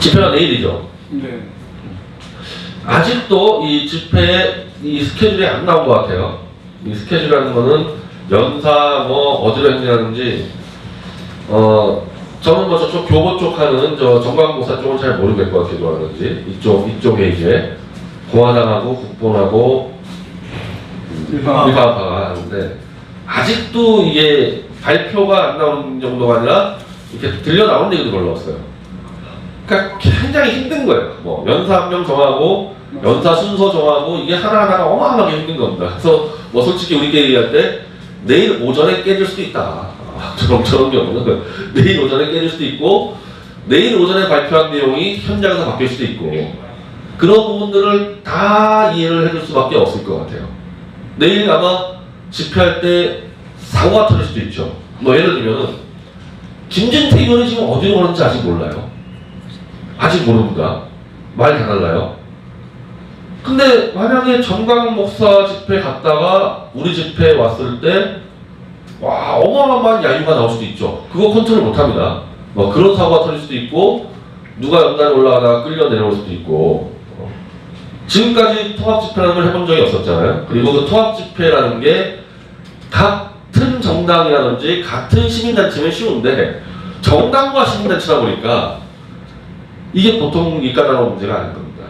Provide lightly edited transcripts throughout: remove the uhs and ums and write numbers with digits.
집회가 내일이죠. 네. 아직도 이 집회의 이 스케줄이 안 나온 것 같아요. 이 스케줄이라는 거는 연사 뭐 어디로 행진하는지 저는 뭐 저쪽 교보 쪽 하는 저 정광목사 쪽은 잘 모르겠고 어떻게 좋아하는지 이쪽에 이제 공화당하고 국본하고 일파파가 하는데 아직도 이게 발표가 안 나오는 정도가 아니라 이렇게 들려 나오는 얘기도 별로 없어요. 그러니까 굉장히 힘든 거예요. 뭐 연사 한 명 정하고 연사 순서 정하고 이게 하나하나가 어마어마하게 힘든 겁니다. 그래서 뭐 솔직히 우리끼리 얘기할 때 내일 오전에 깨질 수도 있다. 저런 경우는 내일 오전에 깨질 수도 있고 내일 오전에 발표한 내용이 현장에서 바뀔 수도 있고 그런 부분들을 다 이해를 해줄 수밖에 없을 것 같아요. 내일 아마 집회할 때 사고가 터질 수도 있죠. 뭐 예를 들면은 김진태 의원이 지금 어디로 가는지 아직 몰라요. 아직 모릅니다. 말 다 달라요. 근데 만약에 정광 목사 집회 갔다가 우리 집회에 왔을 때 와 어마어마한 야유가 나올 수도 있죠. 그거 컨트롤 못합니다. 뭐 그런 사고가 터질 수도 있고 누가 연단에 올라가다가 끌려 내려올 수도 있고 지금까지 통합 집회라는 걸 해본 적이 없었잖아요. 그리고 그 통합 집회라는 게 같은 정당이라든지 같은 시민단체면 쉬운데 정당과 시민단체다 보니까 이게 보통 일까다로운 문제가 아닌 겁니다.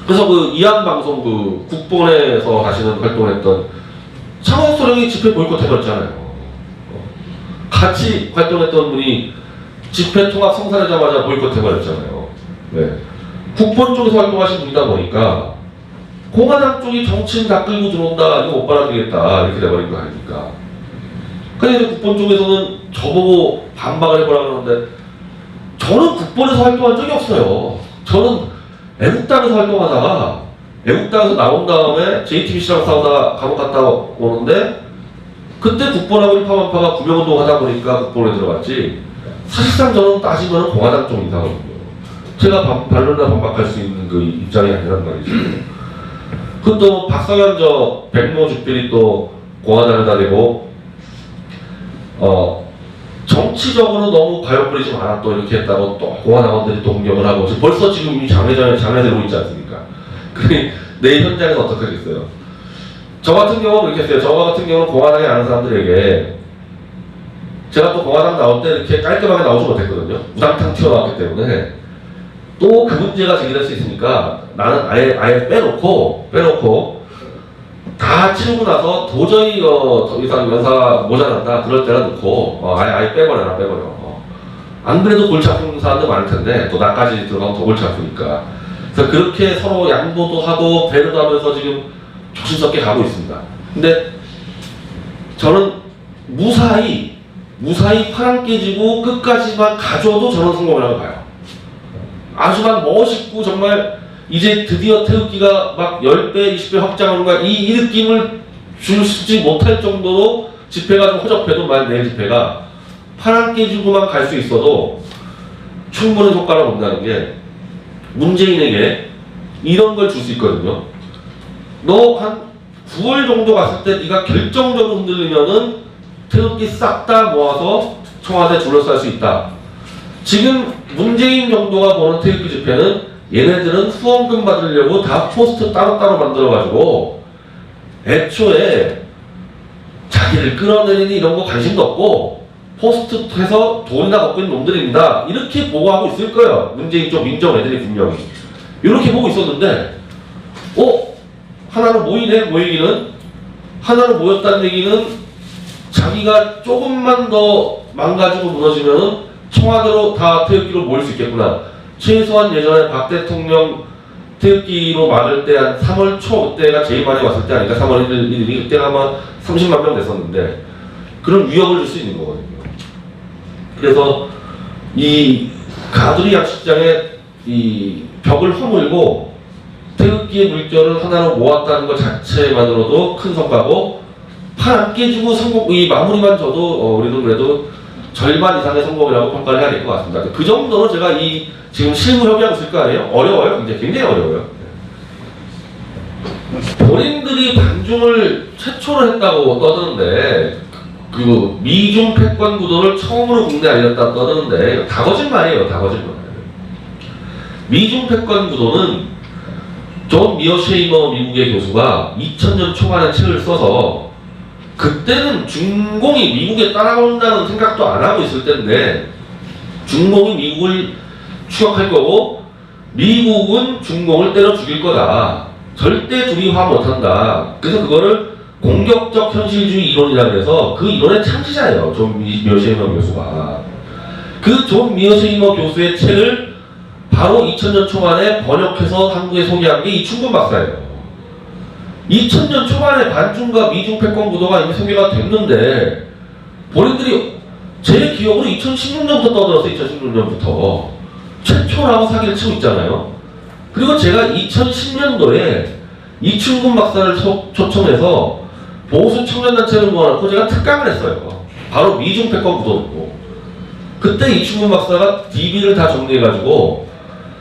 그래서 그 이한방송 그 국본에서 하시는 활동했던 창원소령이 집회 보이콧 해버렸잖아요. 같이 활동했던 분이 집회 통합 성사되자마자 보이콧 해버렸잖아요. 네. 국본 쪽에서 활동하신 분이다 보니까 공화당 쪽이 정치인 다 끌고 들어온다, 이거 못 받아들이겠다 이렇게 돼버린 거 아닙니까? 근데 국본 쪽에서는 저보고 반박을 해보라 그러는데 저는 국본에서 활동한 적이 없어요. 저는 애국당에서 활동하다가 애국당에서 나온 다음에 JTBC랑 싸우다가 감옥 갔다 오는데 그때 국본하고 일파만파가 구명운동 하다 보니까 국본에 들어갔지 사실상 저는 따지면 공화당 쪽 인사거든요. 제가 반론이나 반박할 수 있는 그 입장이 아니란 말이죠. 그것도 박성현 저 백모 주필이 또 공화당에다 대고 정치적으로 너무 과욕부리지 마라 또 이렇게 했다고 또 공화당원들이 또 공격을 하고 벌써 지금 이미 장애되고 있지 않습니까? 내일 현장에서 어떻게 하겠어요? 저 같은 경우는 이렇게 했어요. 저 같은 경우는 공화당에 아는 사람들에게 제가 또 공화당 나올 때 이렇게 깔끔하게 나오지 못했거든요. 우당탕 튀어나왔기 때문에 또 그 문제가 제기될 수 있으니까 나는 아예 빼놓고 다 치우고 나서 도저히 더 이상 연사 모자란다 그럴 때는 놓고 아예 빼버려. 안 그래도 골치 아픈 사람들 많을 텐데 또 나까지 들어가면 더 골치 아프니까 그래서 그렇게 서로 양보도 하고 배려도 하면서 지금 조심스럽게 가고 있습니다. 근데 저는 무사히 파랑 깨지고 끝까지만 가져도 저는 성공이라고 봐요. 아주만 멋있고 정말 이제 드디어 태극기가 막 10배, 20배 확장하는가 이 느낌을 주지 못할 정도로 집회가 좀 허접해도 만약 내일 집회가 파랑 깨지고만 갈 수 있어도 충분히 효과를 본다는 게 문재인에게 이런 걸 줄 수 있거든요. 너 한 9월 정도 갔을 때 네가 결정적으로 흔들리면은 태극기 싹 다 모아서 청와대 둘러쌀 수 있다. 지금 문재인 정도가 보는 태극기 집회는 얘네들은 후원금 받으려고 다 포스트 따로따로 만들어가지고 애초에 자기를 끌어내리니 이런 거 관심도 없고 포스트 해서 돈이나 갖고 있는 놈들입니다. 이렇게 보고하고 있을 거예요. 문재인 쪽 민정 애들이 분명히. 이렇게 보고 있었는데 하나로 모이기는 하나로 모였다는 얘기는 자기가 조금만 더 망가지고 무너지면은 청와대로 다 태극기로 모일 수 있겠구나. 최소한 예전에 박 대통령 태극기로 막을 때 한 3월 초 그때가 제일 많이 왔을 때 아닌가? 3월 1일이 그때 아마 30만 명 됐었는데 그런 위협을 줄 수 있는 거거든요. 그래서 이 가두리 약식장에 이 벽을 허물고 태극기의 물결을 하나로 모았다는 것 자체만으로도 큰 성과고 팔 안 깨지고 이 마무리만 줘도 우리는 그래도 절반 이상의 성공이라고 평가를 해야 될 것 같습니다. 그 정도로 제가 이 지금 실무 협의하고 있을 거 아니에요? 어려워요. 굉장히 어려워요. 본인들이 반중을 최초로 했다고 떠드는데 그 미중 패권 구도를 처음으로 국내에 알렸다 떠드는데 다 거짓말이에요. 다 거짓말. 미중 패권 구도는 존 미어쉐이머 미국의 교수가 2000년 초반에 책을 써서 그때는 중공이 미국에 따라온다는 생각도 안 하고 있을 때인데 중공이 미국을 추격할 거고 미국은 중공을 때려 죽일 거다. 절대 둘이 화 못한다. 그래서 그거를 공격적 현실주의 이론이라고 해서 그 이론의 창시자예요. 존 미어쉐이머 교수가. 그 존 미어쉐이머 교수의 책을 바로 2000년 초반에 번역해서 한국에 소개한 게 이충근 박사예요. 2000년 초반에 반중과 미중 패권 구도가 이미 소개가 됐는데 본인들이 제 기억으로 2016년부터 떠들었어요. 2016년부터 최초라고 사기를 치고 있잖아요. 그리고 제가 2010년도에 이충근 박사를 초청해서 보수 청년단체를 모아놓고 제가 특강을 했어요. 바로 미중 패권 구도로. 그때 이충근 박사가 DB를 다 정리해가지고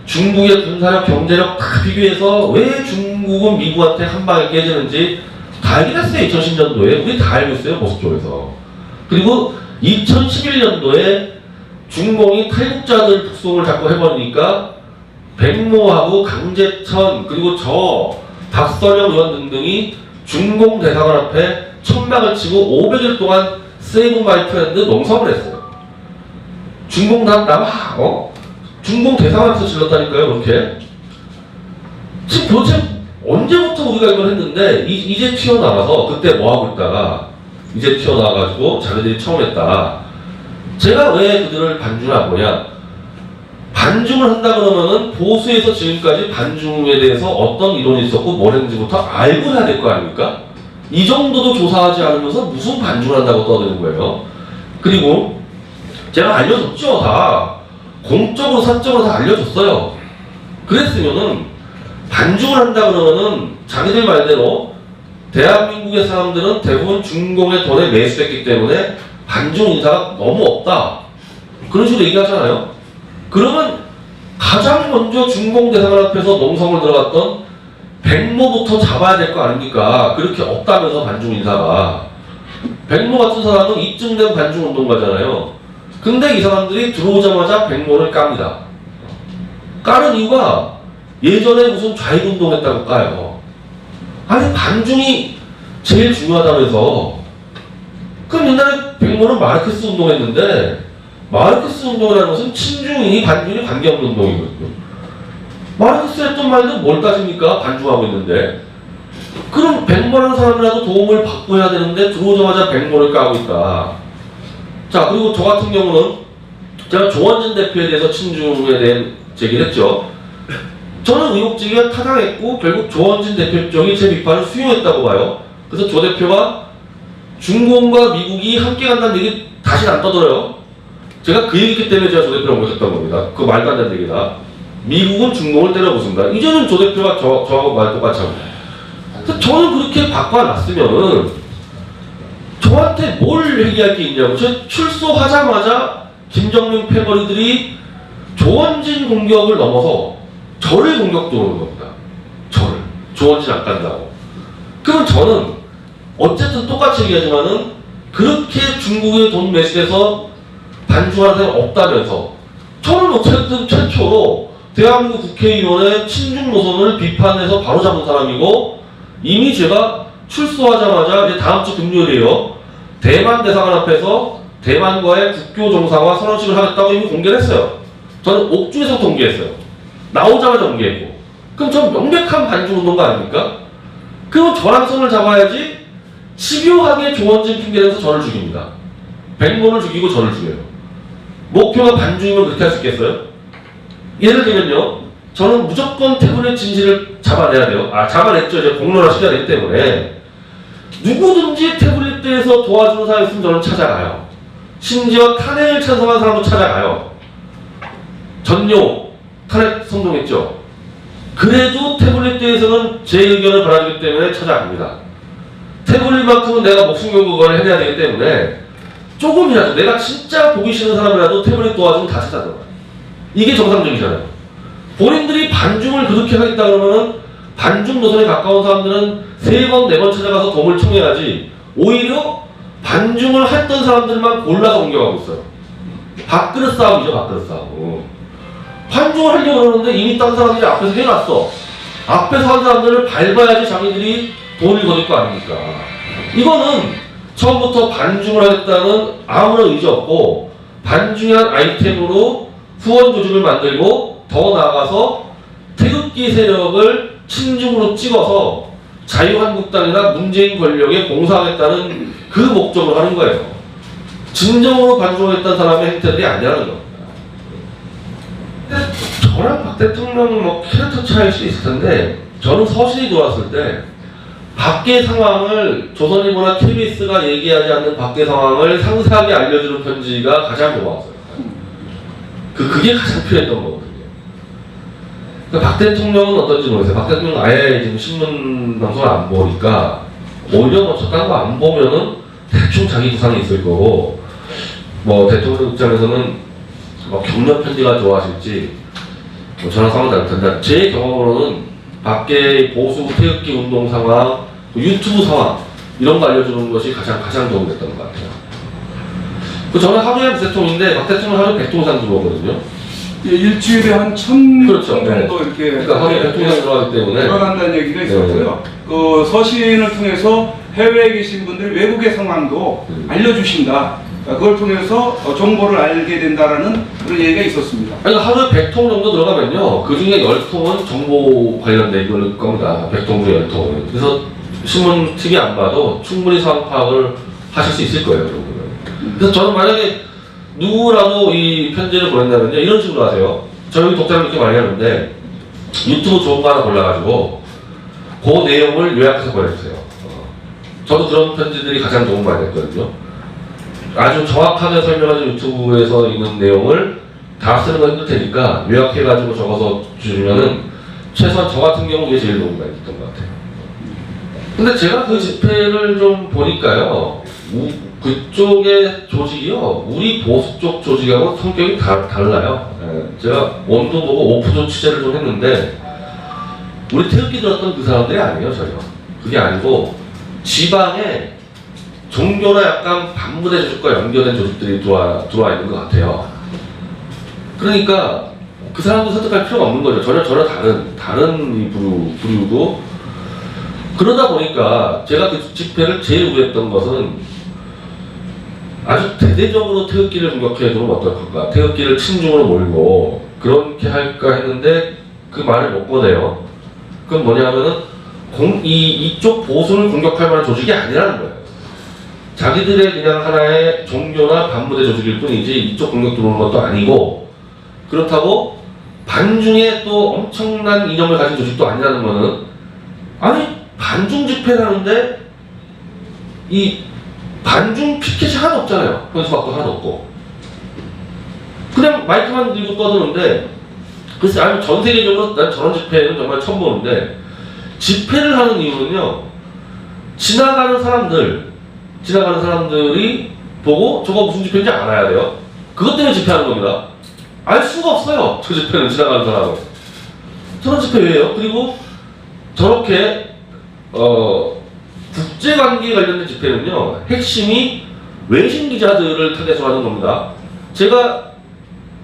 중국의 군사력, 경제력 다 비교해서 왜 중국은 미국한테 한 방에 깨지는지 다 알긴 했어요. 2010년도에. 우리 다 알고 있어요. 보수 쪽에서. 그리고 2011년도에 중공이 탈북자들 북송을 자꾸 해버리니까 백모하고 강제천 그리고 저 박선영 의원 등등이 중공 대사관 앞에 천막을 치고 500일 동안 세이브 마이 프렌드 농성을 했어요. 중공 다 나와 중공 대사관에서 질렀다니까요. 그렇게 지금 도대체 언제부터 우리가 이걸 했는데 이제 튀어나와서 그때 뭐하고 있다가 이제 튀어나와가지고 자기들이 처음 했다. 제가 왜 그들을 반중한 거냐? 반중을 한다 그러면은 보수에서 지금까지 반중에 대해서 어떤 이론이 있었고 뭘 했는지부터 알고 해야 될 거 아닙니까? 이 정도도 조사하지 않으면서 무슨 반중을 한다고 떠드는 거예요. 그리고 제가 알려줬죠. 다 공적으로 사적으로 다 알려줬어요. 그랬으면은 반중을 한다 그러면은 자기들 말대로 대한민국의 사람들은 대부분 중공의 돈에 매수했기 때문에 반중 인사가 너무 없다. 그런 식으로 얘기하잖아요. 그러면 가장 먼저 중공 대사관 앞에서 농성을 들어갔던 백모부터 잡아야 될 거 아닙니까? 그렇게 없다면서 반중 인사가. 백모 같은 사람은 입증된 반중 운동가잖아요. 근데 이 사람들이 들어오자마자 백모를 깝니다. 까는 이유가 예전에 무슨 좌익 운동했다고 까요. 아니 반중이 제일 중요하다면서. 그럼 옛날에 백모는 마르크스 운동했는데 마르크스 운동이라는 것은 친중이 반중이 관계없는 운동이거든요. 마르크스 했던 말도 뭘 따집니까? 반중하고 있는데. 그럼 백모라는 사람이라도 도움을 받고 해야 되는데 들어오자마자 백모를 까고 있다. 자, 그리고 저 같은 경우는 제가 조원진 대표에 대해서 친중에 대한 제기를 했죠. 저는 의혹제기가 타당했고 결국 조원진 대표 쪽이 제 비판을 수용했다고 봐요. 그래서 조 대표가 중공과 미국이 함께 간다는 얘기 다시는 안 떠들어요. 제가 그 얘기기 때문에 제가 조 대표를 옮겼던 겁니다. 그거 말도 안 되는 얘기다. 미국은 중공을 때려부순다. 이제는 조 대표가 저하고 말 똑같이 합니다. 그래서 저는 그렇게 바꿔놨으면은 저한테 뭘 얘기할 게 있냐고. 저 출소하자마자 김정민 패거리들이 조원진 공격을 넘어서 저를 공격도하는 겁니다. 저를. 조원진 안 간다고. 그럼 저는 어쨌든 똑같이 얘기하지만은 그렇게 중국의 돈 매수해서 반중하는 사람이 없다면서 저는 어쨌든 최초로 대한민국 국회의원의 친중 노선을 비판해서 바로잡은 사람이고 이미 제가 출소하자마자 이제 다음 주 금요일이에요. 대만 대사관 앞에서 대만과의 국교 정상화 선언식을 하겠다고 이미 공개를 했어요. 저는 옥중에서 공개했어요. 나오자마자 공개했고. 그럼 전 명백한 반중운동가 아닙니까? 그럼 저랑 손을 잡아야지 집요하게 조원진 핑계대면서 저를 죽입니다. 백모를 죽이고 저를 죽여요. 목표가 반중이면 그렇게 할 수 있겠어요? 예를 들면요. 저는 무조건 태블릿 진실을 잡아내야 돼요. 잡아냈죠. 이제 공론화 시켜야 되기 때문에. 누구든지 태블릿대에서 도와주는 사람이 있으면 저는 찾아가요. 심지어 탄핵을 찬성한 사람도 찾아가요. 전용 탄핵 선동했죠. 그래도 태블릿대에서는 제 의견을 받아주기 때문에 찾아갑니다. 태블릿만큼은 내가 목숨 걸고 그걸 해내야 되기 때문에 조금이라도 내가 진짜 보기 싫은 사람이라도 태블릿 도와주면 다 찾아들어요. 이게 정상적이잖아요. 본인들이 반중을 그렇게 하겠다 그러면은 반중 노선에 가까운 사람들은 3번, 4번 찾아가서 도움을 청해야지 오히려 반중을 했던 사람들만 골라서 공격하고 있어요. 밥그릇 싸움이죠. 밥그릇 싸움. 환중을 하려고 그러는데 이미 딴 사람들이 앞에서 해놨어. 앞에서 한 사람들을 밟아야지 자기들이 돈을 거둘 거 아닙니까? 이거는 처음부터 반중을 하겠다는 아무런 의지 없고 반중한 아이템으로 후원 조직을 만들고 더 나아가서 태극기 세력을 친중으로 찍어서 자유한국당이나 문재인 권력에 봉사하겠다는 그 목적으로 하는 거예요. 진정으로 반중했던 사람의 행태들이 아니라는 겁니다. 근데 저랑 박 대통령은 뭐 캐릭터 차이일 수 있을 텐데 저는 서신이 들어왔을 때 밖의 상황을 조선일보나 KBS가 얘기하지 않는 밖의 상황을 상세하게 알려주는 편지가 가장 고마웠어요. 그게 가장 필요했던 거거든요. 그러니까 박 대통령은 어떤지 모르겠어요. 박 대통령은 아예 지금 신문 방송을 안 보니까 오히려 뭐 저딴 거 안 보면은 대충 자기 구상이 있을 거고 뭐 대통령 입장에서는 뭐 격려 편지가 좋아하실지 뭐 저랑 상황이 다를 텐데 제 경험으로는 밖의 보수 태극기 운동 상황, 유튜브 상황 이런 거 알려주는 것이 가장 도움이 됐던 것 같아요. 저는 하루에 대통령인데 박 대통령 하루에 100통상 들어오거든요. 일주일에 한 1000통 그렇죠. 정도 네. 이렇게 그러니까 하루에 100통상 들어가기 때문에 돌아간다는 얘기가 있었고요. 그 서신을 통해서 해외에 계신 분들이 외국의 상황도 알려주신다. 그걸 통해서 정보를 알게 된다라는 그런 얘기가 있었습니다. 아니, 하루에 100통 정도 들어가면요. 그 중에 10통은 정보 관련된 걸 겁니다. 100통 중에 10통은. 그래서 신문 TV 안 봐도 충분히 상황 파악을 하실 수 있을 거예요. 그러면. 그래서 저는 만약에 누구라도 이 편지를 보낸다면요. 이런 식으로 하세요. 저희 독자를 그렇게 많이 하는데 유튜브 좋은 거 하나 골라가지고 그 내용을 요약해서 보내주세요. 저도 그런 편지들이 가장 도움 많이 됐거든요. 아주 정확하게 설명하는 유튜브에서 있는 내용을 다 쓰는 건 힘들 테니까 요약해가지고 적어서 주시면은 최소한 저 같은 경우 이게 제일 도움이 많이 됐던 것 같아요. 근데 제가 그 집회를 좀 보니까요, 그쪽의 조직이요, 우리 보수 쪽 조직하고 성격이 달라요. 제가 원도 보고 오프도 취재를 좀 했는데 우리 태극기 들었던 그 사람들이 아니에요, 전혀. 그게 아니고 지방에 종교나 약간 반부대 조직과 연결된 조직들이 들어와 있는 것 같아요. 그러니까 그 사람도 설득할 필요가 없는 거죠. 전혀 다른 이 부류고 그러다 보니까 제가 그 집회를 제일 우려했던 것은 아주 대대적으로 태극기를 공격해두면 어떨까? 태극기를 친중으로 몰고 그렇게 할까 했는데 그 말을 못 꺼내요. 그건 뭐냐면은 이쪽 보수를 공격할 만한 조직이 아니라는 거예요. 자기들의 그냥 하나의 종교나 반부대 조직일 뿐이지 이쪽 공격 들어오는 것도 아니고 그렇다고 반중에 또 엄청난 이념을 가진 조직도 아니라는 거는 아니 반중 집회를 하는데 이 반중 피켓이 하나도 없잖아요. 현수막도 하나도 없고 그냥 마이크만 들고 떠드는데 글쎄 아니 전 세계적으로 난 저런 집회는 정말 처음 보는데 집회를 하는 이유는요 지나가는 사람들이 보고 저거 무슨 집회인지 알아야 돼요. 그것 때문에 집회하는 겁니다. 알 수가 없어요. 저 집회는 지나가는 사람은. 저런 집회 왜요? 그리고 저렇게 국제관계에 관련된 집회는요 핵심이 외신 기자들을 타겟으로 하는 겁니다. 제가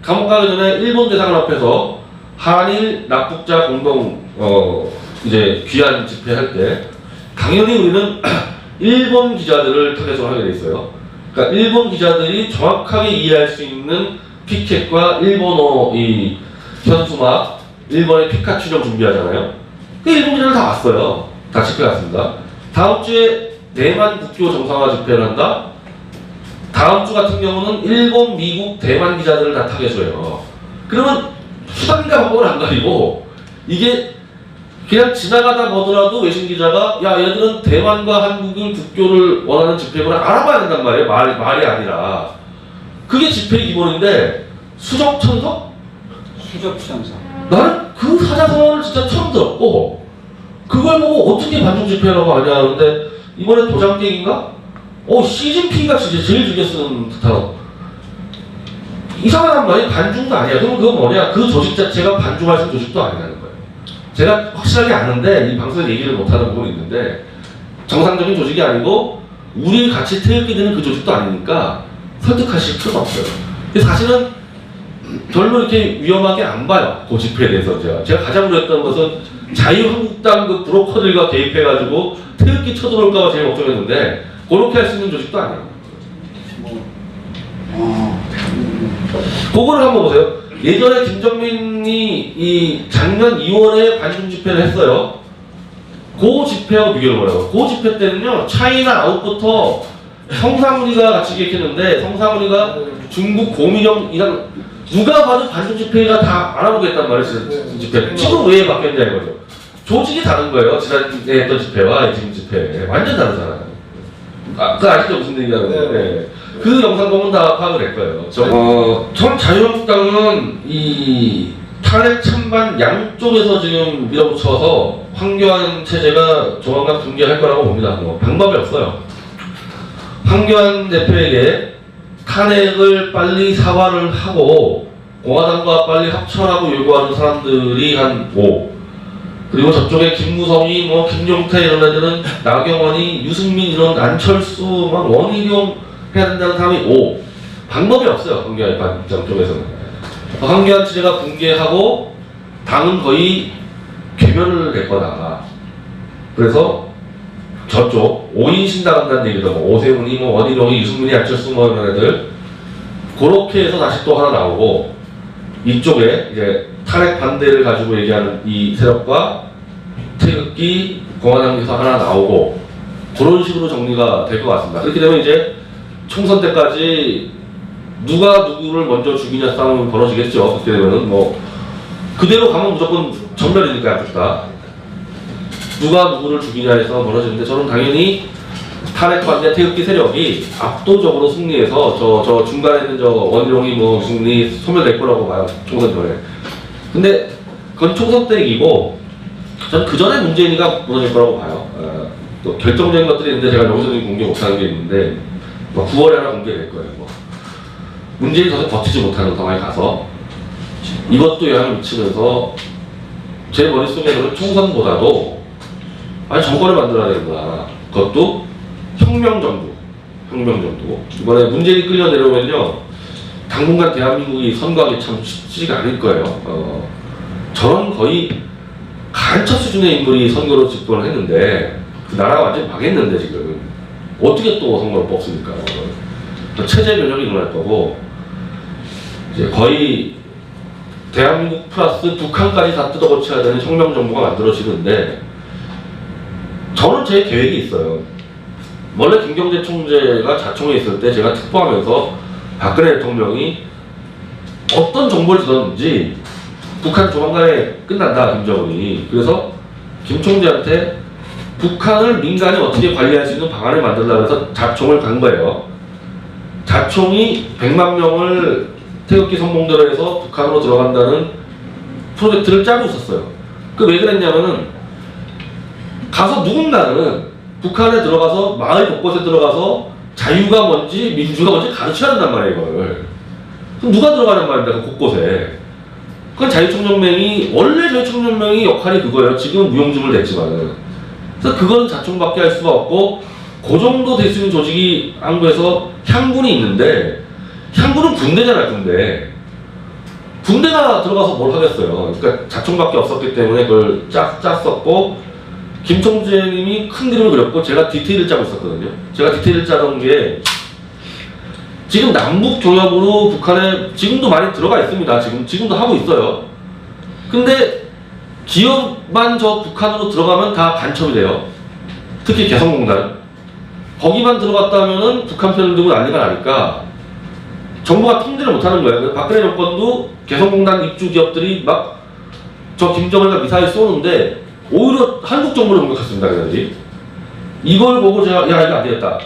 감옥 가기 전에 일본 대사관 앞에서 한일 납북자 공동 이제 귀환 집회할 때 당연히 우리는 일본 기자들을 타겟으로 하게 돼 있어요. 그러니까 일본 기자들이 정확하게 이해할 수 있는 피켓과 일본어 이 현수막, 일본의 피카츄를 준비하잖아요. 그 일본 기자들 다 왔어요. 다 집회 갔습니다. 다음 주에 대만 국교 정상화 집회를 한다. 다음 주 같은 경우는 일본, 미국, 대만 기자들을 다 타겟으로 해요. 그러면 수단과 방법을 안 가리고 이게 그냥 지나가다 보더라도 외신 기자가 야 얘들은 대만과 한국을 국교를 원하는 집회구나 알아봐야 된단 말이에요. 말이 아니라 그게 집회의 기본인데 수적천석? 수적천석. 나는 그 사자성어를 진짜 처음 들었고 그걸 보고 어떻게 반중 집회라고 하냐 하는데 이번에 도장깨기인가? 시진핑이가 진짜 제일 즐겨 쓰는 듯한 이상한 말이 반중도 아니야. 그럼 그건 뭐냐? 그 조직 자체가 반중할 수 있는 조직도 아니라는 거예요. 제가 확실하게 아는데 이 방송에 얘기를 못하는 부분이 있는데 정상적인 조직이 아니고 우리 같이 태극기 드는 그 조직도 아니니까 설득하실 필요가 없어요. 근데 사실은 별로 이렇게 위험하게 안 봐요. 그 집회에 대해서 제가 가장 우려했던 것은 자유한국당 그 브로커들과 개입해가지고 태극기 쳐들어올까봐 제일 걱정했는데 그렇게 할 수 있는 조직도 아니에요. 그거를 한번 보세요. 예전에 김정민이 이 작년 2월에 반중 집회를 했어요. 그 집회하고 비교를 해보라고. 그 집회 때는요, 차이나 아웃부터 성상훈이가 같이 기획했는데, 성상훈이가 중국 고민형이랑 누가 봐도 반중 집회가 다 알아보겠단 말이에요, 집회. 지금 왜 바뀌었냐 이거죠. 조직이 다른 거예요. 지난해 했던 집회와 지금 집회. 완전 다르잖아요. 그 아시죠? 무슨 얘기하는데. 네. 그 영상 보면 다 파악을 할 거예요. 전 자유한국당은 이 탄핵 찬반 양쪽에서 지금 밀어붙여서 황교안 체제가 조만간 붕괴할 거라고 봅니다. 뭐 방법이 없어요. 황교안 대표에게 탄핵을 빨리 사과를 하고 공화당과 빨리 합쳐라고 요구하는 사람들이 한 5. 그리고 저쪽에 김무성이 뭐 김용태 이런 애들은 나경원이 유승민 이런 안철수 막 원희룡 해야 된다는 사람이 5. 방법이 없어요. 황교안 입장 쪽에서는. 황교안 체제가 붕괴하고 당은 거의 괴멸을 낼 거다. 그래서 저쪽 5인 신당한다는 얘기도 뭐 오세훈이 뭐 원희룡이 유승민이 안철수 뭐 이런 애들 그렇게 해서 다시 또 하나 나오고 이쪽에 이제 탄핵 반대를 가지고 얘기하는 이 세력과 태극기 공화당에서 하나 나오고 그런 식으로 정리가 될 것 같습니다. 그렇게 되면 이제 총선 때까지 누가 누구를 먼저 죽이냐 싸움이 벌어지겠죠. 그렇게 되면은 뭐 그대로 가면 무조건 전멸이니까 양쪽 다. 누가 누구를 죽이냐 해서 벌어지는데 저는 당연히 탄핵 반대 태극기 세력이 압도적으로 승리해서 저 중간에 있는 저 원희룡이 뭐 승리 소멸될 거라고 봐요. 총선 전에. 근데 그건 총선 때 얘기고 전 그 전에 문재인이가 무너질 거라고 봐요. 또 결정적인 것들이 있는데 제가 여기서는 공개 못하는 게 있는데 뭐 9월에 하나 공개될 거예요. 뭐. 문재인이 더 버티지 못하는 상황에 가서 이것도 영향을 미치면서 제 머릿속에는 총선보다도 아니 정권을 만들어야 된다. 그것도 혁명정부. 이번에 문재인이 끌려 내려오면요 당분간 대한민국이 선거하기 참 쉽지가 않을 거예요. 저런 거의 간첩 수준의 인물이 선거로 집권을 했는데 그 나라가 완전히 망했는데 지금 어떻게 또 선거를 뽑습니까? 체제 변혁이 일어날 거고 이제 거의 대한민국 플러스 북한까지 다 뜯어고쳐야 되는 혁명정부가 만들어지는데 저는 제 계획이 있어요. 원래 김경재 총재가 자총에 있을 때 제가 특보하면서 박근혜 대통령이 어떤 정보를 주었는지 북한 조만간에 끝난다 김정은이. 그래서 김 총재한테 북한을 민간이 어떻게 관리할 수 있는 방안을 만들려고 해서 자총을 간 거예요. 자총이 100만 명을 태극기 선봉대로 해서 북한으로 들어간다는 프로젝트를 짜고 있었어요. 그 왜 그랬냐면은 가서 누군가는 북한에 들어가서 마을 곳곳에 들어가서 자유가 뭔지 민주가 뭔지 가르쳐야 된단 말이에요 이걸. 그럼 누가 들어가는 말입니다 그 곳곳에. 그건 자유총연맹이 원래 자유총연맹이 역할이 그거예요. 지금 무용지물 됐지만은. 그래서 그건 자총밖에 할 수가 없고 그 정도 될 수 있는 조직이 한국에서 향군이 있는데 향군은 군대잖아요 군대. 군대가 들어가서 뭘 하겠어요. 그러니까 자총밖에 없었기 때문에 그걸 짰었고 김 총재님이 큰 그림을 그렸고 제가 디테일을 짜고 있었거든요. 제가 디테일을 짜던 게 지금 남북 교역으로 북한에 지금도 많이 들어가 있습니다. 지금도 하고 있어요. 근데 기업만 저 북한으로 들어가면 다 간첩이 돼요. 특히 개성공단. 거기만 들어갔다 하면은 북한 편을 들고 난리가 나니까 정부가 통제를 못하는 거예요. 박근혜 정권도 개성공단 입주 기업들이 막 저 김정은이가 미사일 쏘는데 오히려 한국 정부를 공격했습니다. 그들이. 이걸 보고 제가 야 이거 안 되겠다.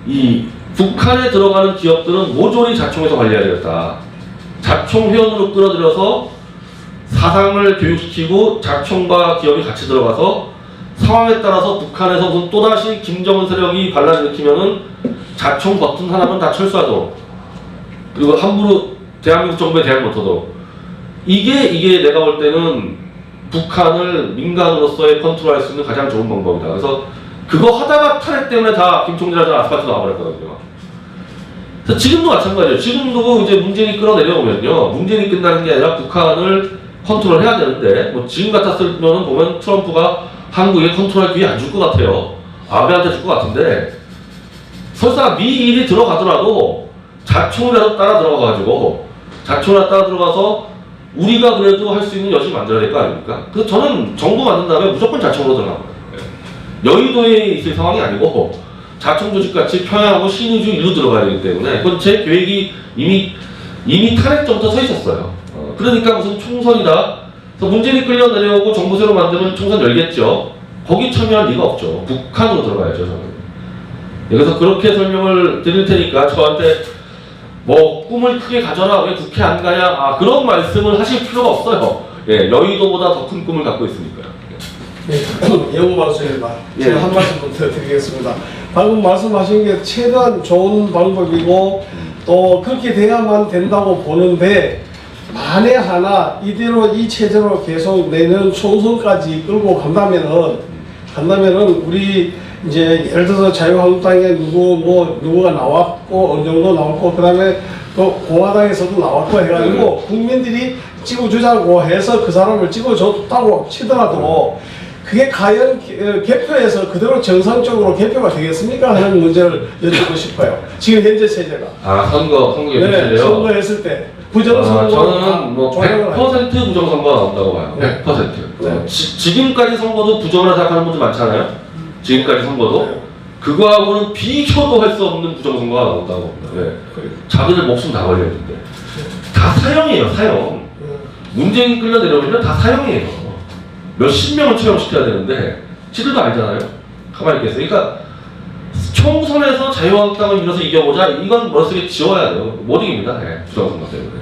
이 북한에 들어가는 기업들은 모조리 자총에서 관리해야 되겠다. 자총 회원으로 끌어들여서 사상을 교육시키고 자총과 기업이 같이 들어가서 상황에 따라서 북한에서 무슨 또다시 김정은 세력이 반란을 일으키면은 자총 버튼 하나만 다 철수하도록 그리고 함부로 대한민국 정부에 대항 못하도록 이게 내가 볼 때는 북한을 민간으로서의 컨트롤할 수 있는 가장 좋은 방법이다. 그래서 그거 하다가 탄핵 때문에 다 김 총재랑 아스팔트 나와버렸거든요. 지금도 마찬가지예요. 지금도 이제 문재인이 끌어내려오면요, 문재인이 끝나는 게 아니라 북한을 컨트롤해야 되는데, 뭐 지금 같았으면 보면 트럼프가 한국에 컨트롤할 기회 안 줄 것 같아요. 아베한테 줄 것 같은데, 설사 미일이 들어가더라도 자총이라도 따라 들어가가지고 자총이라 따라 들어가서 우리가 그래도 할 수 있는 여지 만들어야 될 거 아닙니까? 그래서 저는 정부 만든 다음에 무조건 자총으로 들어갑니다. 여의도에 있을 상황이 아니고 자총 조직같이 평양하고 신의주 일로 들어가야 되기 때문에 그건 제 계획이 이미 탄핵 전부터 서 있었어요. 그러니까 무슨 총선이다. 그래서 문재인이 끌려 내려오고 정부 새로 만들면 총선 열겠죠. 거기 참여할 리가 없죠. 북한으로 들어가야죠, 저는. 그래서 그렇게 설명을 드릴 테니까 저한테 뭐 꿈을 크게 가져라, 왜 국회 안 가냐, 그런 말씀을 하실 필요가 없어요. 예, 여의도보다 더 큰 꿈을 갖고 있으니까요. 네, 영웅 말씀입니다. 예. 제가 한 말씀 더 드리겠습니다. 방금 말씀하신 게 최대한 좋은 방법이고 또 그렇게 돼야만 된다고 보는데, 만에 하나 이대로 이 체제로 계속 내년 총선까지 끌고 간다면은 우리 이제 예를 들어서 자유한국당에 누구가 나왔고 어느 정도 나왔고 그다음에 또 공화당에서도 나왔고 해가지고 국민들이 찍어주자고 해서 그 사람을 찍어줬다고 치더라도 그게 과연 개표에서 그대로 정상적으로 개표가 되겠습니까 하는 문제를 여쭙고 싶어요. 지금 현재 체제가. 선거 네, 선거했을 때 부정선거. 저는 뭐 100% 부정선거가 나온다고 봐요. 네. 100%. 네. 지금까지 선거도 부정을 생각하는 분들 많잖아요. 지금까지 선거도 네. 그거하고는 비교도 할 수 없는 부정선거가 나온다고 봅니다. 네. 자기들 목숨 다 걸려있는데 다 사형이에요, 사형. 문재인 끌려 내려오면 다 사형이에요. 몇십 명을 처형시켜야 되는데 지들도 알잖아요. 가만히 있겠어요. 그러니까 총선에서 자유한국당을 밀어서 이겨보자, 이건 머릿속에 지워야 돼요. 못 이깁니다. 네, 부정선거 때문에.